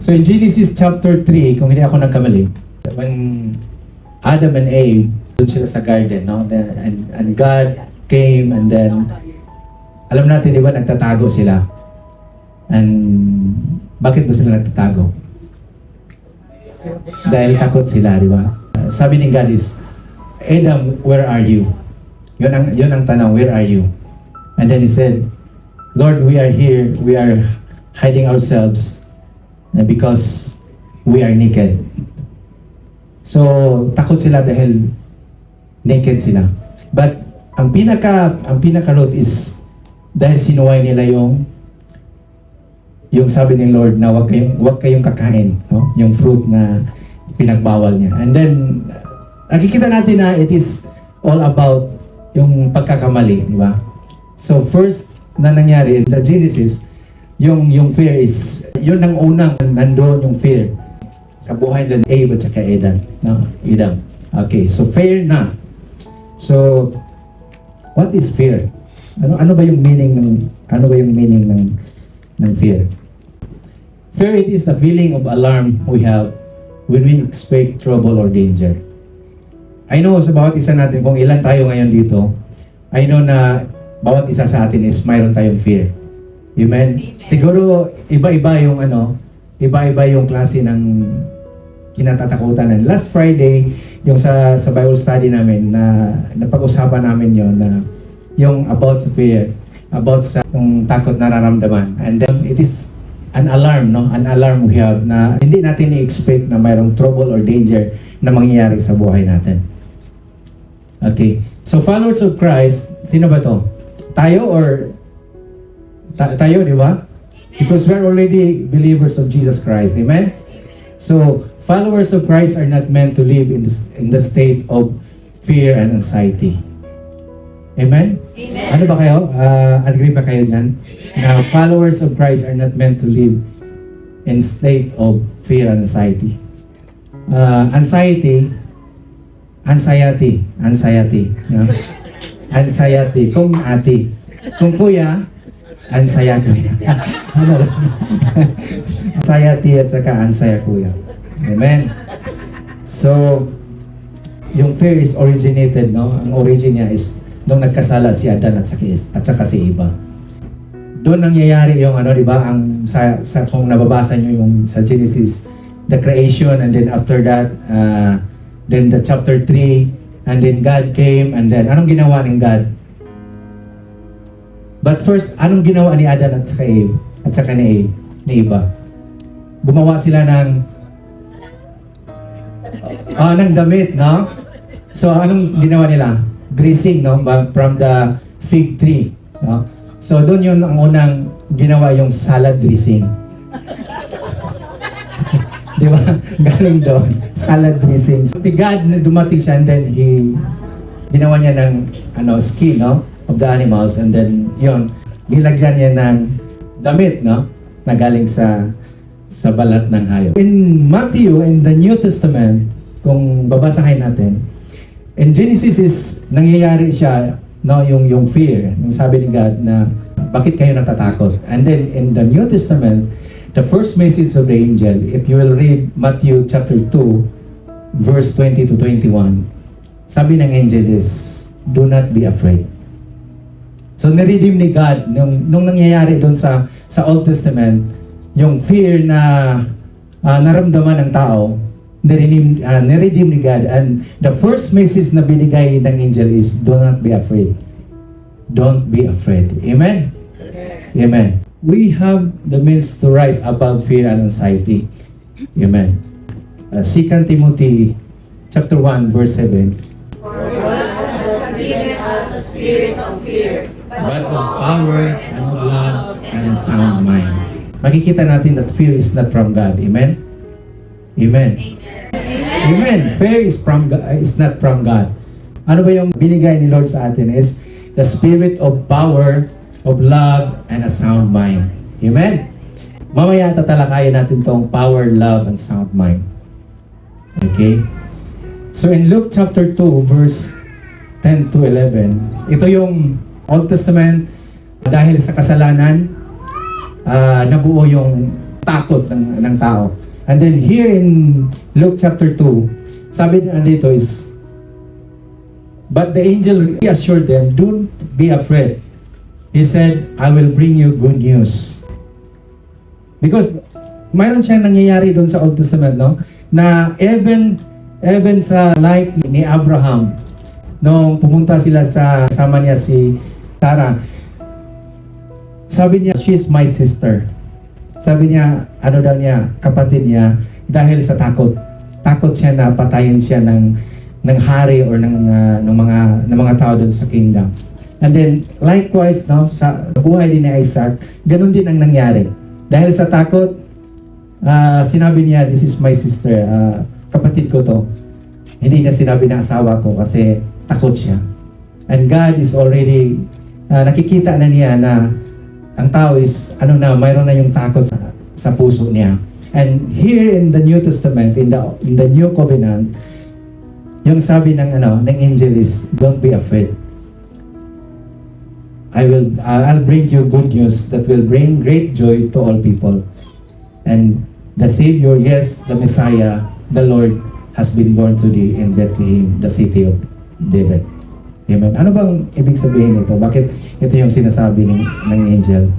So in Genesis chapter 3, kung hindi ako nagkamali, when Adam and Eve, doon sila sa garden, no? And God came and then, alam natin, di ba, nagtatago sila. And bakit ba sila nagtatago? Dahil takot sila, di ba? Sabi ni God is, Adam, where are you? Yun ang tanong, where are you? And then he said, Lord, we are here, we are hiding ourselves because we are naked. So, takot sila dahil naked sila. But, ang pinaka-root is dahil sinuway nila yung sabi ng Lord na wag kayong kakain, no? Yung fruit na pinagbawal niya. And then, nakikita natin na it is all about yung pagkakamali, di ba? So, first na nangyari in the Genesis, yung fear is, yun ang unang nandoon yung fear sa buhay ng Eve at saka Adam. No? Adam. Okay, so fear na. So, what is fear? Ano ba yung meaning ng fear? Fear, it is the feeling of alarm we have when we expect trouble or danger. I know sa bawat isa natin, kung ilan tayo ngayon dito, I know na bawat isa sa atin is mayroon tayong fear. Amen? Siguro, iba-iba yung klase ng kinatatakutan. Last Friday, yung sa Bible study namin, na napag-usapan namin yon na yung about sa fear, about sa yung takot na nararamdaman. And then, it is an alarm, no? An alarm we have na hindi natin i-expect na mayroong trouble or danger na mangyayari sa buhay natin. Okay. So, followers of Christ, sino ba to? Tayo or tayo, di ba? Because we're already believers of Jesus Christ. Amen? So, followers of Christ are not meant to live in the state of fear and anxiety. Amen? Amen. Ano ba kayo? Agree ba kayo dyan? Na followers of Christ are not meant to live in state of fear and anxiety. Anxiety. No? Anxiety. Kung ati. Kung kuya, ansaya kuya. Anxiety at saka ansaya kuya. Amen. So, yung fear is originated, no? Ang origin niya is nung nagkasala si Adan at saka si Eva. Doon nangyayari yung di ba, ang sa kung nababasa niyo yung sa Genesis, the creation, and then after that, then the chapter 3, and then God came, and then anong ginawa ng God? But first, anong ginawa ni Adan at saka Eve, at saka ni Eva? Gumawa sila ng damit, no? So, anong ginawa nila? Dressing, no? From the fig tree, no? So, doon yun ang unang ginawa yung salad dressing. Di ba? Galing doon. Salad dressing. So, si God, dumating siya and then ginawa niya ng skin, no? Of the animals, and then yun, nilagyan niya ng damit, no? Na galing sa balat ng hayop. In Matthew, in the New Testament, kung babasahin natin, in Genesis is nangyayari siya, no, yung fear, yung sabi ni God na bakit kayo natatakot. And then in the New Testament, the first message of the angel, if you will read Matthew chapter 2, verse 20 to 21, sabi ng angel is, do not be afraid. So niredeem ni God nung nangyayari doon sa Old Testament, yung fear na naramdaman ng tao, niredeem ni God. And the first message na binigay ng angel is, do not be afraid. Don't be afraid. Amen? Yes. Amen. We have the means to rise above fear and anxiety. Amen. 2 Timothy chapter 1 verse 7. For God has not given us a spirit of fear, but of power and of love and a sound mind. Makikita natin that fear is not from God. Amen? Amen. Amen. Fear is not from God. Ano ba yung binigay ni Lord sa atin is the spirit of power, of love, and a sound mind. Amen? Mamaya tatalakayin natin tong power, love, and sound mind. Okay? So in Luke chapter 2, verse 10 to 11, ito yung Old Testament, dahil sa kasalanan, nabuo yung takot ng tao. And then here in Luke chapter 2, sabi na dito is, but the angel reassured them, don't be afraid. He said, I will bring you good news. Because mayroon siyang nangyayari doon sa Old Testament, no? Na even sa life ni Abraham, nung pumunta sila sa sama niya si Sarah, sabi niya, she's my sister. Sabi niya, ano daw niya, kapatid niya, dahil sa takot. Takot siya na patayin siya ng hari or ng mga tao doon sa kingdom. And then, likewise, no, sa buhay din ni Isaac, ganun din ang nangyari. Dahil sa takot, sinabi niya, this is my sister, kapatid ko to. Hindi na sinabi ng asawa ko kasi takot siya. And God is already, nakikita na niya na ang tao is, mayroon na yung takot sa puso niya. And here in the New Testament, in the New Covenant, yung sabi ng angel is, don't be afraid. I'll bring you good news that will bring great joy to all people. And the Savior, yes, the Messiah, the Lord, has been born today in Bethlehem, the city of David. Amen. Ano bang ibig sabihin nito? Bakit ito yung sinasabi ng angel?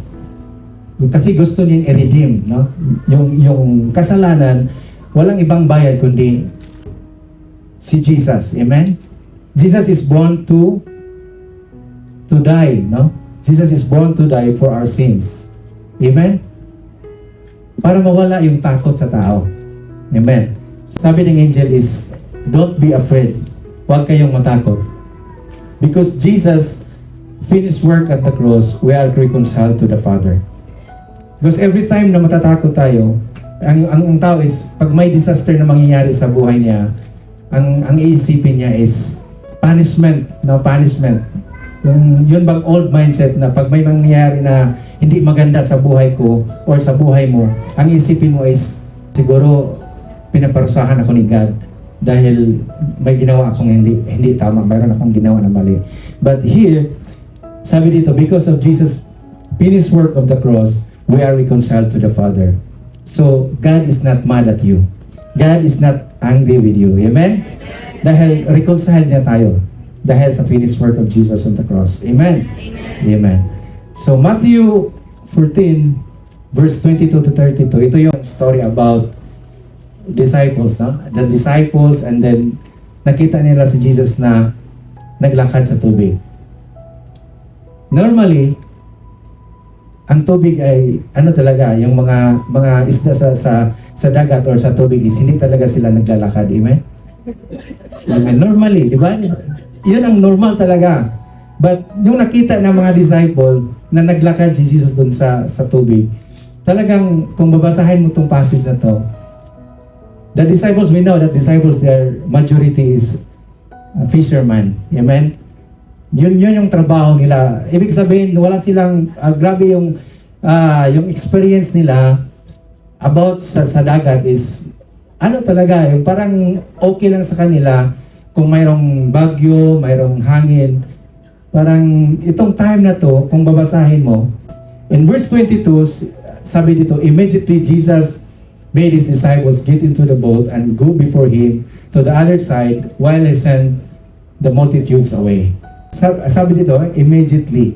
Kasi gusto niyang i-redeem, no? Yung kasalanan, walang ibang bayad kundi si Jesus. Amen? Jesus is born to die, no? Jesus is born to die for our sins. Amen? Para mawala yung takot sa tao. Amen? Sabi ng angel is, don't be afraid. Huwag kayong matakot. Because Jesus finished work at the cross, we are reconciled to the Father. Because every time na matatakot tayo, ang tao is, pag may disaster na mangyayari sa buhay niya, ang iisipin niya is punishment, no? Punishment. Yun bang old mindset na pag may mangyayari na hindi maganda sa buhay ko or sa buhay mo, ang iisipin mo is, siguro pinaparusahan ako ni God dahil may ginawa akong hindi tama, mayroon akong ginawa na mali. But here, sabi dito, because of Jesus' finished work of the cross, we are reconciled to the Father. So, God is not mad at you. God is not angry with you. Amen? Dahil reconciled niya tayo. Dahil sa finished work of Jesus on the cross. Amen? Amen. So, Matthew 14, verse 22 to 32, ito yung story about disciples, no? The disciples, and then nakita nila si Jesus na naglakad sa tubig. Normally, ang tubig ay talaga, yung mga isda sa dagat or sa tubig is hindi talaga sila naglalakad. Amen? Amen. Normally, di ba? Yun ang normal talaga. But yung nakita ng mga disciple na naglakad si Jesus doon sa tubig, talagang kung babasahin mo tong passage na to, the disciples, we know that disciples, their majority is fishermen. Amen? Yun yung trabaho nila. Ibig sabihin, wala silang, grabe yung experience nila about sa dagat is, talaga, yung parang okay lang sa kanila kung mayroong bagyo, mayroong hangin. Parang itong time na to, kung babasahin mo, in verse 22, sabi dito, immediately Jesus made his disciples get into the boat and go before him to the other side while he sent the multitudes away. Sabi dito, immediately.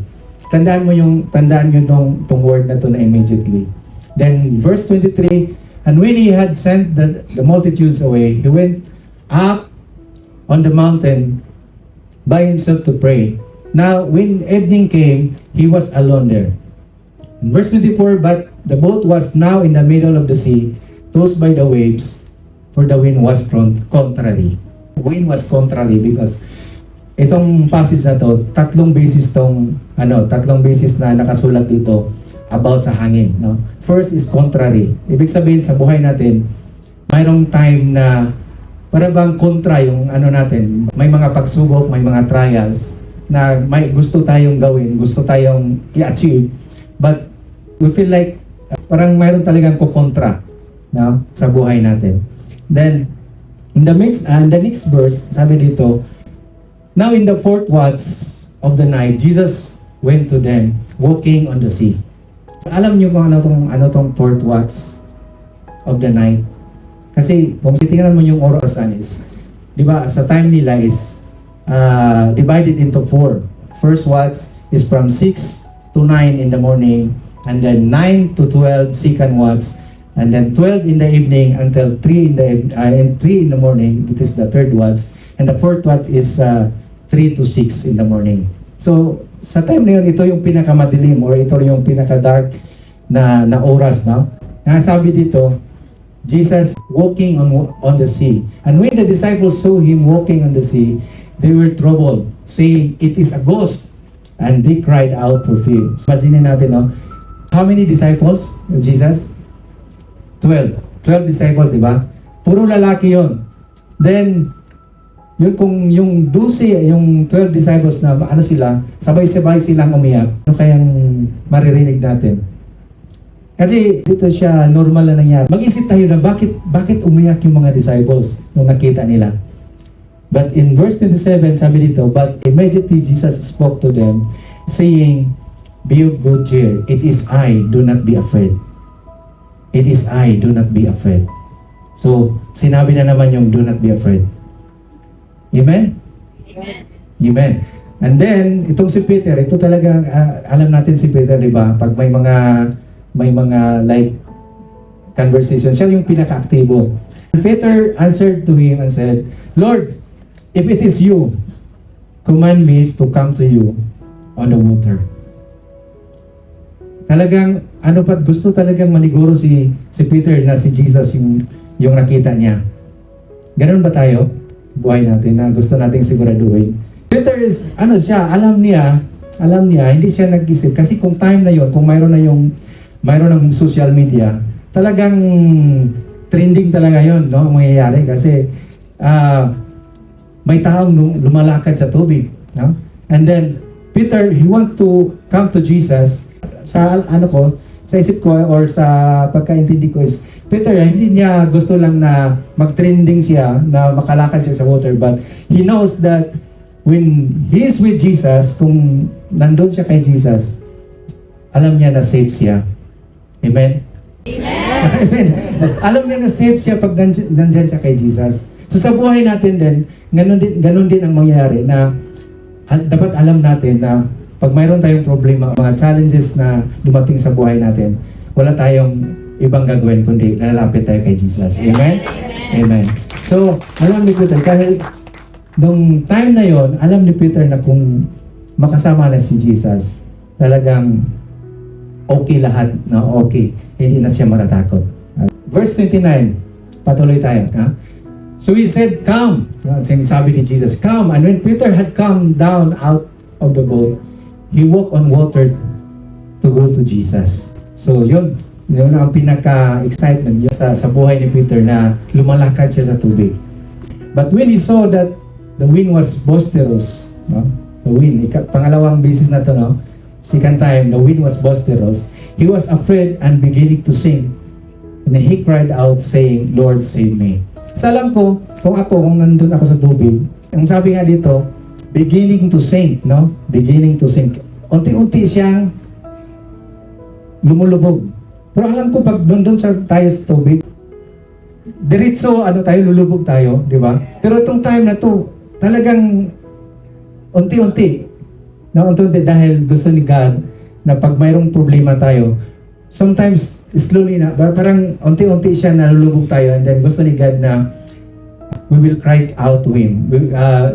Tandaan nyo tong word na to na immediately. Then verse 23, and when he had sent the multitudes away, he went up on the mountain by himself to pray. Now, when evening came, he was alone there. In verse 24, but the boat was now in the middle of the sea, tossed by the waves, for the wind was contrary. Wind was contrary because itong passage na to, tatlong beses na nakasulat dito about sa hangin. No? First is contrary. Ibig sabihin sa buhay natin, mayroong time na para bang kontra yung natin. May mga pagsubok, may mga trials na may gusto tayong gawin, gusto tayong i-achieve, but we feel like parang mayroon talagang kukontra, no, sa buhay natin. Then, in the next verse, sabi dito, now in the fourth watch of the night, Jesus went to them, walking on the sea. So, alam niyo kung ano tong fourth watch? of the night. Kasi kung titingnan mo yung orasan is, di ba, sa time nila is divided into 4. First watch is from 6 to 9 in the morning, and then 9 to 12 second watch, and then 12 in the evening until 3 in the morning. It is the third watch, and the fourth watch is 3 to 6 in the morning. So sa time na yun, ito yung pinakamadilim or ito yung pinaka-dark na oras, no? Sabi dito, Jesus walking on the sea. And when the disciples saw him walking on the sea, they were troubled, saying, "It is a ghost." And they cried out for fear. So, imagine natin, no? How many disciples of Jesus? 12. 12 disciples, di ba? Puro lalaki yon. Then, kung yung 12 disciples na ano sila, sabay-sabay silang umiyak, ano kayang maririnig natin? Kasi dito siya normal na nangyari. Mag-isip tayo na bakit umiyak yung mga disciples nung nakita nila. But in verse 27, sabi dito, "But immediately Jesus spoke to them, saying, Be of good cheer. It is I, do not be afraid. It is I, do not be afraid." So, sinabi na naman yung do not be afraid. Amen? Amen. Amen. And then, itong si Peter, ito talaga, alam natin si Peter, di ba? Pag may mga like conversation, siya yung pinaka-aktibo. Peter answered to him and said, "Lord, if it is you, command me to come to you on the water." Talagang, gusto talagang maniguro si Peter na si Jesus yung nakita niya. Ganun ba tayo? Buhay natin na gusto nating siguraduhin. Peter is, alam niya, hindi siya nag-isip. Kasi kung time na yon, kung mayroon ng social media, talagang trending talaga yon, no? Mangyayari kasi may taong lumalakad sa tubig, no? And then Peter, he wants to come to Jesus. Sa isip ko or sa pagkaintindi ko is Peter, hindi niya gusto lang na mag-trending siya, na makalakad siya sa water, but he knows that when he is with Jesus, kung nandun siya kay Jesus, alam niya na safe siya. Amen? Amen. Alam niya na safe siya pag nandyan siya kay Jesus. So sa buhay natin din, ganun din ang mangyayari na dapat alam natin na pag mayroon tayong problema, mga challenges na dumating sa buhay natin, wala tayong ibang gagawin kundi lalapit tayo kay Jesus. Amen? Amen. So, alam ni Peter, dahil nung time na yon, alam ni Peter na kung makasama na si Jesus, talagang okay lahat, no? Okay. Hindi na siya matatakot. Verse 29, patuloy tayo. Ha? So he said, "Come." Sabi ni Jesus, "Come." And when Peter had come down out of the boat, he walked on water to go to Jesus. So yun ang pinaka-excitement sa buhay ni Peter na lumalakad siya sa tubig. But when he saw that the wind was boisterous, no? The wind, pangalawang beses na to, no? Second time, the wind was boisterous. He was afraid and beginning to sink. And he cried out saying, "Lord, save me." Sa alam ko, kung nandun ako sa tubig, ang sabi nga dito, beginning to sink, no? Beginning to sink. Unti-unti siyang lumulubog. Pero alam ko pag doon tayo sa tubig, diretso lulubog tayo, di ba? Pero itong time na to, talagang unti-unti. Unti-unti dahil gusto ni God na pag mayroong problema tayo, sometimes slowly na, parang unti-unti siya nalulubog tayo, and then gusto ni God na we will cry out to Him.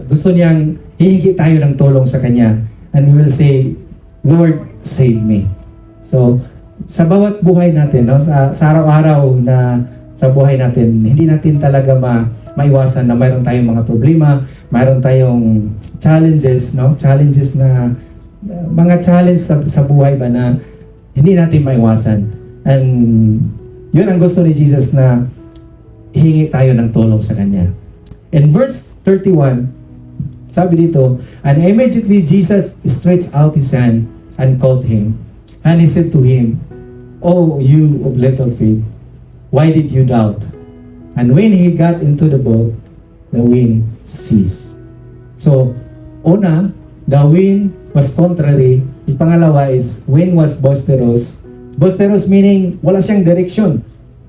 Gusto niyang hihingi tayo ng tulong sa Kanya, and we will say, "Lord, save me." So, sa bawat buhay natin, no, sa araw-araw na sa buhay natin, hindi natin talaga maiwasan na mayroon tayong mga problema, mayroon tayong challenges, no? Challenges na mga challenge sa buhay ba na hindi natin maiwasan. And yun ang gusto ni Jesus na hihingi tayo ng tulong sa Kanya. In verse 31, sabi dito, "And immediately Jesus stretched out His hand and called him. And He said to him, Oh, you of little faith, why did you doubt?" And when he got into the boat, the wind ceased. So, una, the wind was contrary. Yung pangalawa is, wind was boisterous. Boisterous meaning, wala siyang direction.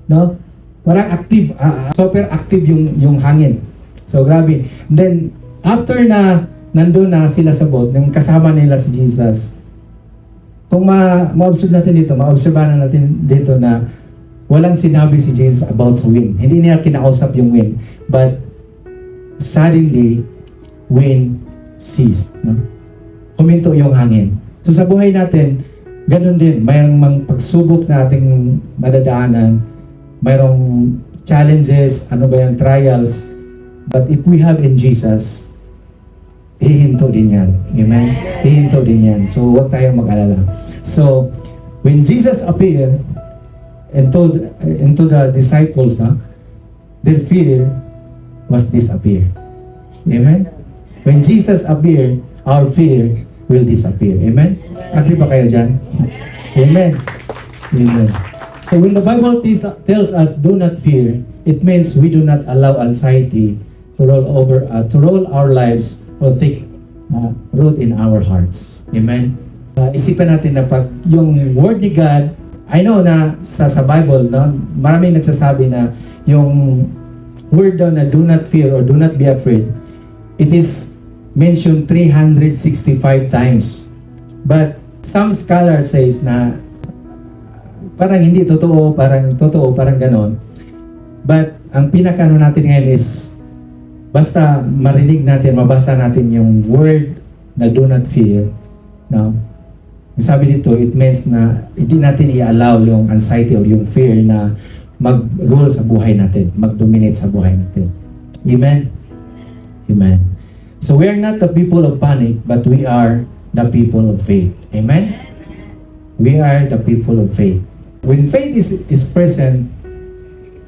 No? Parang active, super active yung hangin. So grabe. Then after na nandun na sila sa boat, nung kasama nila si Jesus, kung ma-observe natin dito, ma-obserbahan natin dito na walang sinabi si Jesus about sa wind. Hindi niya kinausap yung wind. But suddenly, wind ceased. No? Huminto yung hangin. So sa buhay natin, ganun din. Mayroong mga pagsubok na ating madadaanan. Mayroong challenges, ano ba yung trials. But if we have in Jesus, hihinto din yan. Amen? Hihinto din yan. So huwag tayong mag-alala. So, when Jesus appeared into the disciples, their fear was disappear. Amen? When Jesus appeared, our fear will disappear. Amen? Agree ba kayo dyan? Amen. Amen. So when the Bible tells us do not fear, it means we do not allow anxiety to roll our lives or take root in our hearts. Amen? Isipan natin na pag yung Word ni God, I know na sa Bible, no, maraming nagsasabi na yung word daw na do not fear or do not be afraid, it is mentioned 365 times. But some scholar says na parang hindi totoo, parang ganon. But ang pinakano natin ngayon is basta marinig natin, mabasa natin yung word na do not fear. No? Sabi dito, it means na hindi natin i-allow yung anxiety or yung fear na mag-rule sa buhay natin, mag-dominate sa buhay natin. Amen? Amen. So we are not the people of panic, but we are the people of faith. Amen? We are the people of faith. When faith is present,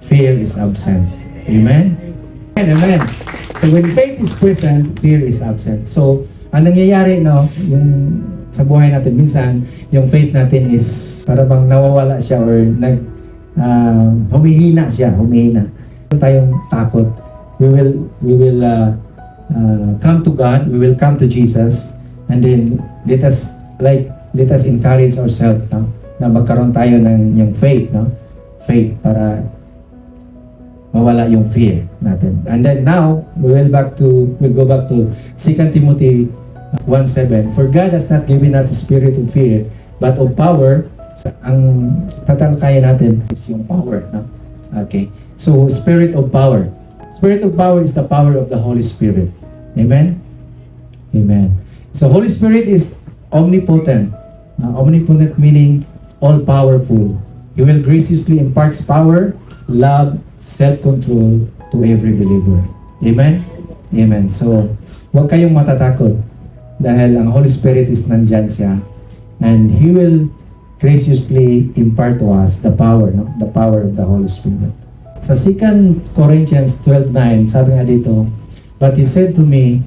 fear is absent. Amen? Amen. So when faith is present, fear is absent. So, ang nangyayari, no, yung sa buhay natin, minsan, yung faith natin is para bang nawawala siya or humihina siya. Tayong takot. We will come to God, we will come to Jesus, and then let us encourage ourselves, no? Na magkaroon tayo ng yung faith, no? Faith para mawala yung fear natin. And then now, we'll go back to 2 Timothy 1:7. For God has not given us a spirit of fear, but of power. Ang tatalakayan natin is yung power. No? Okay. So, spirit of power. Spirit of power is the power of the Holy Spirit. Amen? Amen. So, Holy Spirit is omnipotent. Omnipotent meaning all-powerful. He will graciously imparts power, love, self-control to every believer. Amen? Amen. So, huwag kayong matatakot dahil ang Holy Spirit is nandyan siya and He will graciously impart to us the power, no? The power of the Holy Spirit. Sa 2 Corinthians 12:9, sabi nga dito, but He said to me,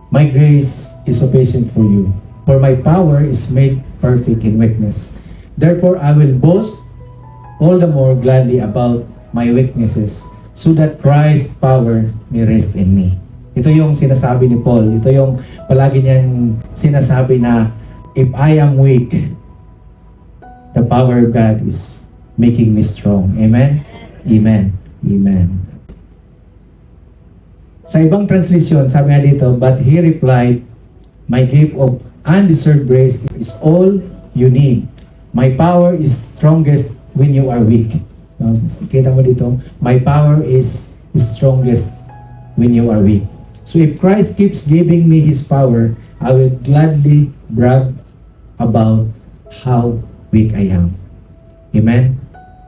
my grace is sufficient for you, for my power is made perfect in weakness. Therefore, I will boast all the more gladly about my weaknesses, so that Christ's power may rest in me. Ito yung sinasabi ni Paul. Ito yung palagi niyang sinasabi na, if I am weak, the power of God is making me strong. Amen? Amen. Amen. Sa ibang translation, sabi nga dito, but he replied, my gift of undeserved grace is all you need. My power is strongest when you are weak. Kita mo dito, my power is strongest when you are weak. So if Christ keeps giving me His power, I will gladly brag about how weak I am. Amen?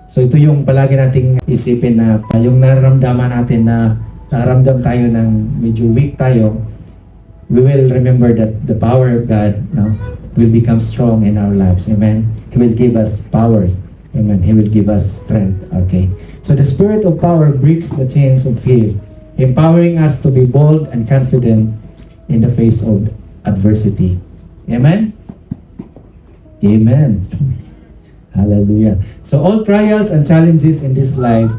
So ito yung palagi nating isipin na yung nararamdaman natin na nararamdam tayo ng medyo weak tayo, we will remember that the power of God will become strong in our lives. Amen? He will give us power. Amen. He will give us strength. Okay. So the spirit of power breaks the chains of fear, empowering us to be bold and confident in the face of adversity. Amen? Amen. Hallelujah. So all trials and challenges in this life,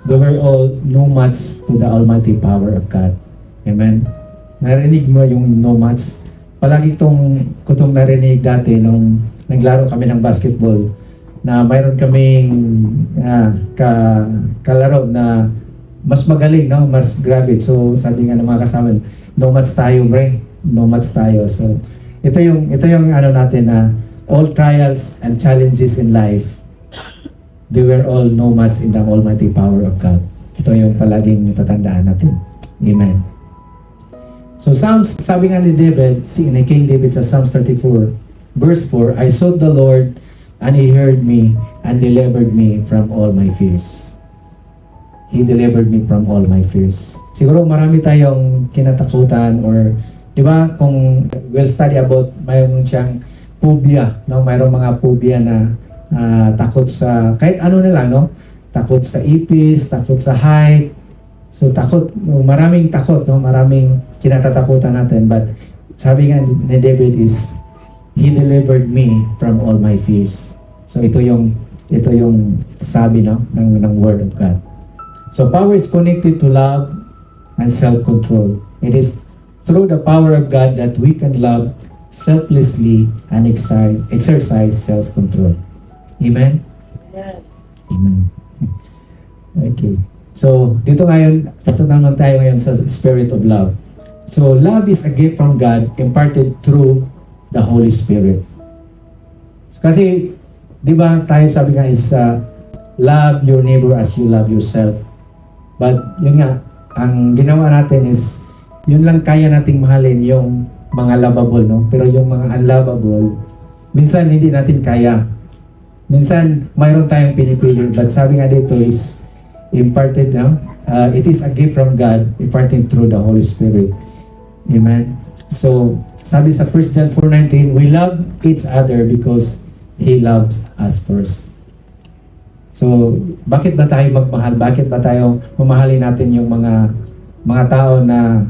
they were all no match to the almighty power of God. Amen? Narinig mo yung no match? Palagi kutong narinig dati nung naglaro kami ng basketball. na mayroon kaming kalaro na mas magaling, no? Mas grabe. So, sabi nga ng mga kasama, nomads tayo, bre. Nomads tayo. So, ito yung ano natin na all trials and challenges in life, they were all nomads in the almighty power of God. Ito yung palaging tatandaan natin. Amen. So, Psalms, sabi nga ni David, ni King David sa Psalms 34, verse 4, I sought the Lord, and He heard me, and delivered me from all my fears. He delivered me from all my fears. Siguro marami tayong kinatakutan or, di ba, kung we'll study about, mayroon siyang phobia, no? Mayroong mga phobia na takot sa, kahit ano na lang, no? Takot sa ipis, takot sa height. So takot, maraming takot, no? Maraming kinatatakutan natin. But sabi nga ni David is, He delivered me from all my fears. So ito yung sabi, no? ng Word of God. So power is connected to love and self-control. It is through the power of God that we can love selflessly and exercise self-control. Amen? Amen. Okay. So, dito naman tayo ngayon sa spirit of love. So, love is a gift from God imparted through the Holy Spirit. So, kasi, di ba tayo sabi nga is love your neighbor as you love yourself. But yun nga, ang ginawa natin is, yun lang kaya nating mahalin yung mga lovable, no? Pero yung mga unlovable, minsan hindi natin kaya. Minsan, mayroon tayong pinipili. But sabi nga dito is, imparted, no? It is a gift from God, imparted through the Holy Spirit. Amen? So, sabi sa 1 John 4:19, we love each other because He loves us first. So, bakit ba tayo magmahal? Bakit ba tayo mamahalin natin yung mga tao na,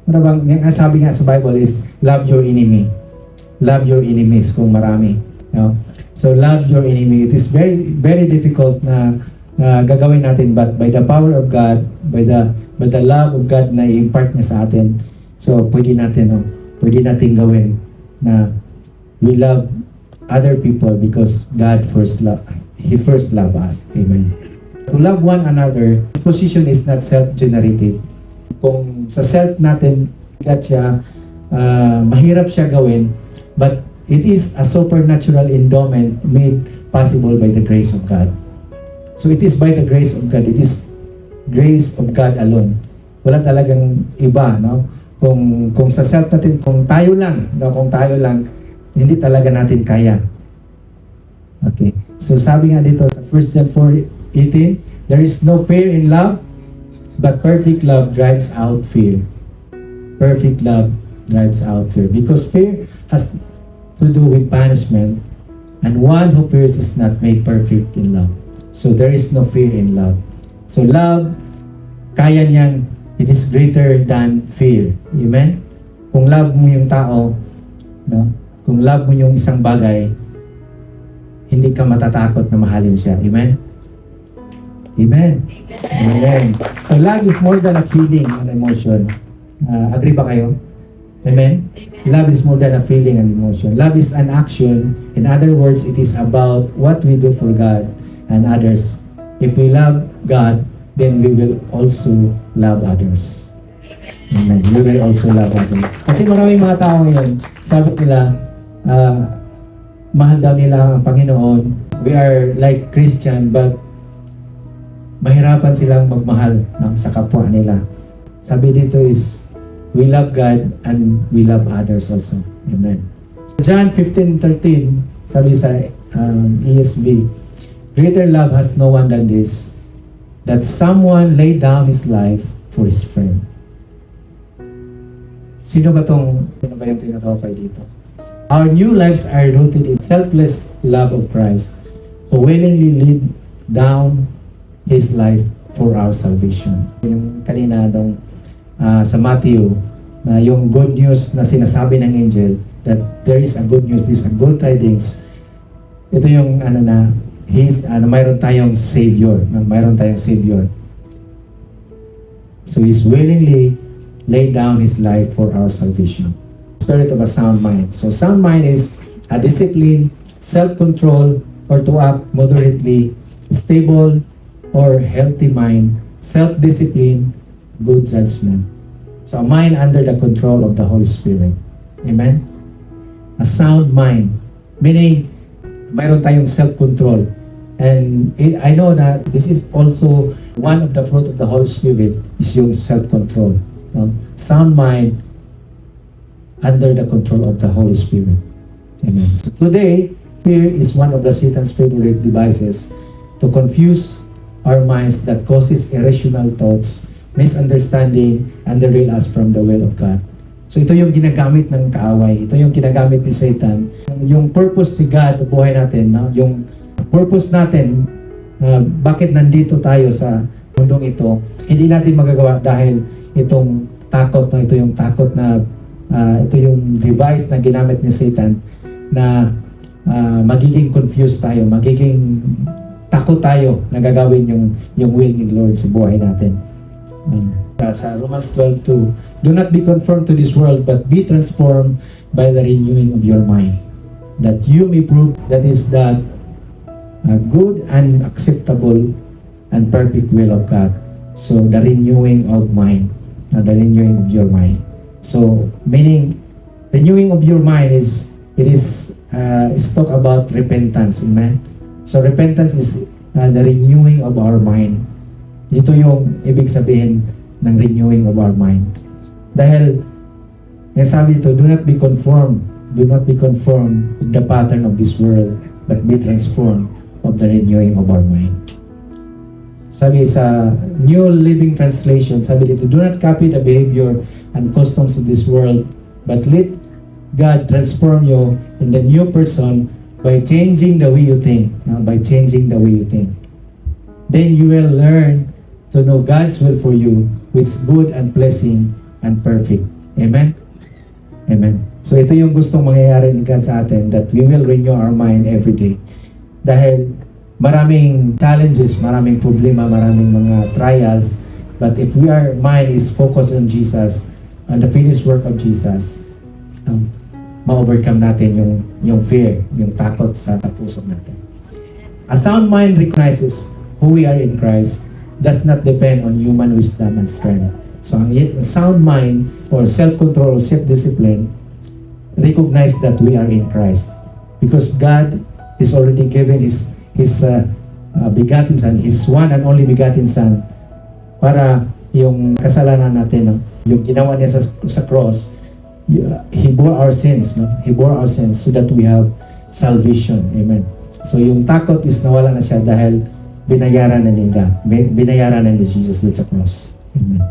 ano bang, ang sabi nga sa Bible is, love your enemy. Love your enemies kung marami. No? So, love your enemy. It is very, very difficult na gagawin natin, but by the power of God, by the love of God na i-impart niya sa atin, so, pwede natin gawin na we love other people because God He first loved us. Amen. To love one another, this position is not self-generated. Kung sa self natin, mahirap siya gawin, but it is a supernatural endowment made possible by the grace of God. So it is by the grace of God. It is grace of God alone. Wala talagang iba, no? Kung sa self natin, kung tayo lang, hindi talaga natin kaya. Okay. So sabi nga dito sa 1 John 4:18, there is no fear in love, but perfect love drives out fear. Perfect love drives out fear. Because fear has to do with punishment, and one who fears is not made perfect in love. So there is no fear in love. So love, kaya niyang, it is greater than fear. Amen? Kung love mo yung tao, no? Kung love mo yung isang bagay, hindi ka matatakot na mahalin siya. Amen? Amen? Amen. So love is more than a feeling and emotion. Agree ba kayo? Amen? Love is more than a feeling and emotion. Love is an action. In other words, it is about what we do for God and others. If we love God, then we will also love others. Amen. We will also love others. Kasi maraming mga tao ngayon, sabi nila, mahal daw nila ang Panginoon. We are like Christian, but mahirapan silang magmahal sa kapwa nila. Sabi dito is, we love God and we love others also. Amen. John 15:13, sabi sa ESV, greater love has no one than this, that someone laid down his life for his friend. Sino ba yung tinatawag kayo dito? Our new lives are rooted in selfless love of Christ, who willingly laid down His life for our salvation. Yung kanina sa Matthew, na yung good news na sinasabi ng angel, that there is a good news, there is a good tidings. Ito yung mayroon tayong Savior. So He's willingly laid down His life for our salvation. Spirit of a sound mind. So sound mind is a discipline, self-control, or to act moderately, stable or healthy mind, self-discipline, good judgment. So a mind under the control of the Holy Spirit. Amen? A sound mind. Meaning, mayroon tayong self-control. And I know that this is also one of the fruit of the Holy Spirit is yung self-control. No? Sound mind under the control of the Holy Spirit. Amen. So today, fear is one of the Satan's favorite devices to confuse our minds that causes irrational thoughts, misunderstanding, and derail us from the will of God. So ito yung ginagamit ng kaaway. Ito yung ginagamit ni Satan. Yung purpose ni God sa buhay natin, no? Yung purpose natin, bakit nandito tayo sa mundong ito, hindi natin magagawa dahil itong takot, no? Ito yung takot na ito yung device na ginamit ni Satan na magiging confused tayo, magiging takot tayo na gagawin yung will ni Lord sa buhay natin. Sa Romans 12:2, do not be conformed to this world, but be transformed by the renewing of your mind, that you may prove that is the good and acceptable and perfect will of God. So the renewing of mind, the renewing of your mind. So meaning, renewing of your mind is talk about repentance, amen. So repentance is the renewing of our mind. Ito yung ibig sabihin ng renewing of our mind. Dahil, sabi dito, do not be conformed with the pattern of this world, but be transformed of the renewing of our mind. Sabi sa New Living Translation, sabi dito, do not copy the behavior and customs of this world, but let God transform you in the new person by changing the way you think. By changing the way you think. Then you will learn to know God's will for you, which is good and pleasing and perfect. Amen? Amen. So ito yung gustong mangyayari ni God sa atin, that we will renew our mind every day. Dahil maraming challenges, maraming problema, maraming mga trials, but if our mind is focused on Jesus, on the finished work of Jesus, ma-overcome natin yung fear, yung takot sa puso natin. A sound mind recognizes who we are in Christ, does not depend on human wisdom and strength. So ang sound mind or self-control, self-discipline, recognize that we are in Christ. Because God is already given His begotten Son, His one and only begotten Son, para yung kasalanan natin, no? Yung ginawa niya sa cross, He bore our sins, no? He bore our sins so that we have salvation. Amen. So yung takot is nawala na siya dahil binayaran na ni God. Binayaran na ni Jesus sa cross. Amen.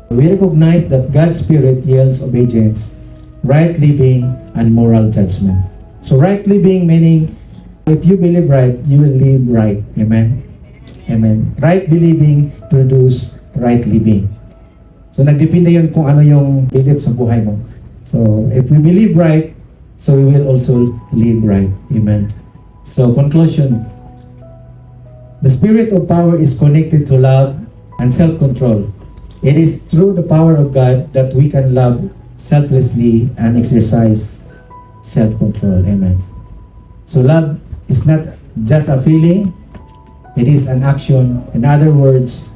We recognize that God's Spirit yields obedience, right living, and moral judgment. So right living meaning, if you believe right, you will live right. Amen? Amen. Right believing produce right living. So nagdepende yun kung ano yung belief sa buhay mo. So if we believe right, so we will also live right. Amen. So conclusion, the spirit of power is connected to love and self-control. It is through the power of God that we can love selflessly and exercise self-control. Amen. So love is not just a feeling, it is an action. In other words,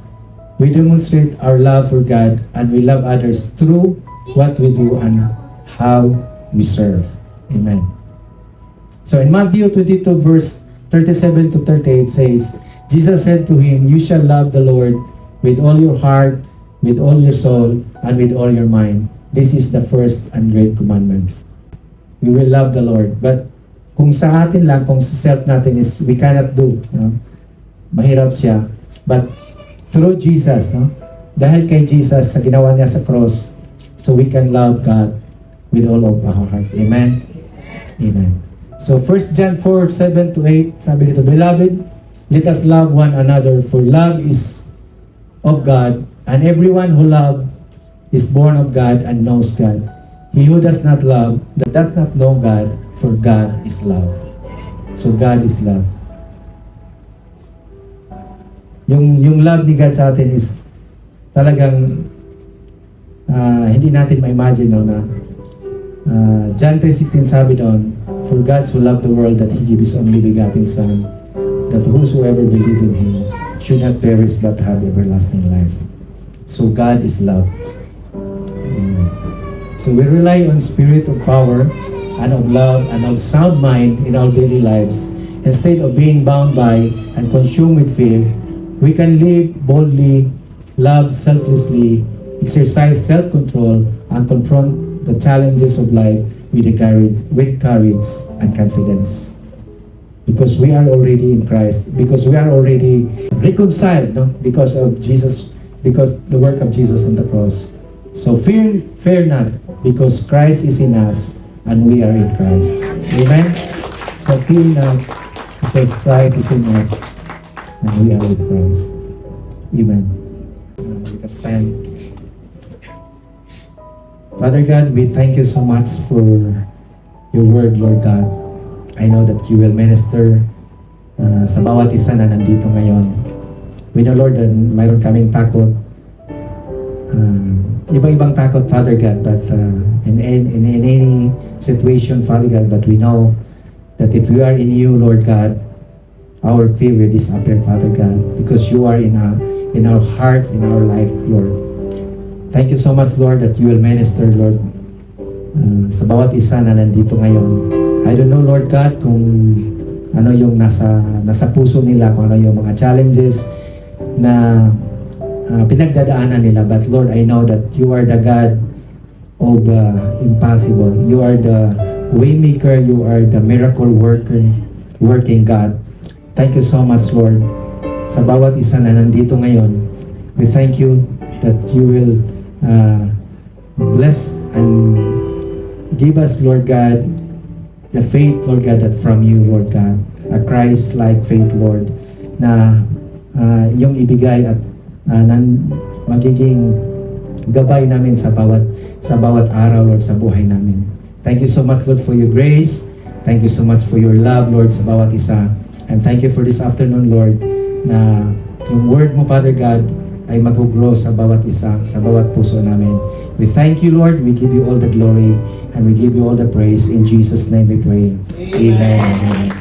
we demonstrate our love for God and we love others through what we do and how we serve. Amen. So in Matthew 22 verse 37 to 38 says, Jesus said to him, you shall love the Lord with all your heart, with all your soul, and with all your mind. This is the first and great commandments. We will love the Lord. But kung sa atin lang, kung sa self natin is we cannot do, no? Mahirap siya. But through Jesus, no? Dahil kay Jesus, sa ginawa niya sa cross, so we can love God with all of our heart. Amen? Amen. So 1 John 4:7 to 8, sabi dito, Beloved, let us love one another, for love is of God, and everyone who loves is born of God and knows God. He who does not love does not know God, for God is love. So God is love. Yung love ni God sa atin is talagang hindi natin ma-imagine, no, na John 3:16 sabi doon, For God so loved the world that He gave His only begotten Son, that whosoever believe in Him should not perish but have everlasting life. So God is love. Amen. So we rely on spirit of power and of love and of sound mind in our daily lives. Instead of being bound by and consumed with fear, we can live boldly, love selflessly, exercise self-control, and confront the challenges of life with courage and confidence. Because we are already in Christ, because we are already reconciled, no? Because of Jesus, because the work of Jesus on the cross. So fear not, because Christ is in us and we are in Christ. Amen? So fear not, because Christ is in us and we are with Christ. Amen. Let us stand. Father God, we thank you so much for your word, Lord God. I know that you will minister sa bawat isa na nandito ngayon. We know, Lord, that mayroon kaming takot. Iba-ibang takot, Father God, but in any situation, Father God, but we know that if we are in you, Lord God, our fear will disappear, Father God, because you are in our hearts, in our life, Lord. Thank you so much, Lord, that you will minister, Lord, sa bawat isa na nandito ngayon. I don't know, Lord God, kung ano yung nasa puso nila, kung ano yung mga challenges na pinagdadaanan nila. But Lord, I know that you are the God of impossible. You are the waymaker. You are the miracle working God. Thank you so much, Lord. Sa bawat isa na nandito ngayon, we thank you that you will bless and give us, Lord God, the faith, Lord God, that from you, Lord God, a Christ-like faith, Lord, na yung ibigay at magiging gabay namin sa bawat araw, Lord, sa buhay namin. Thank you so much, Lord, for your grace. Thank you so much for your love, Lord, sa bawat isa. And thank you for this afternoon, Lord, na yung word mo, Father God, ay mag-grow sa bawat isa, sa bawat puso namin. We thank you, Lord. We give you all the glory and we give you all the praise. In Jesus' name we pray. Amen. Amen.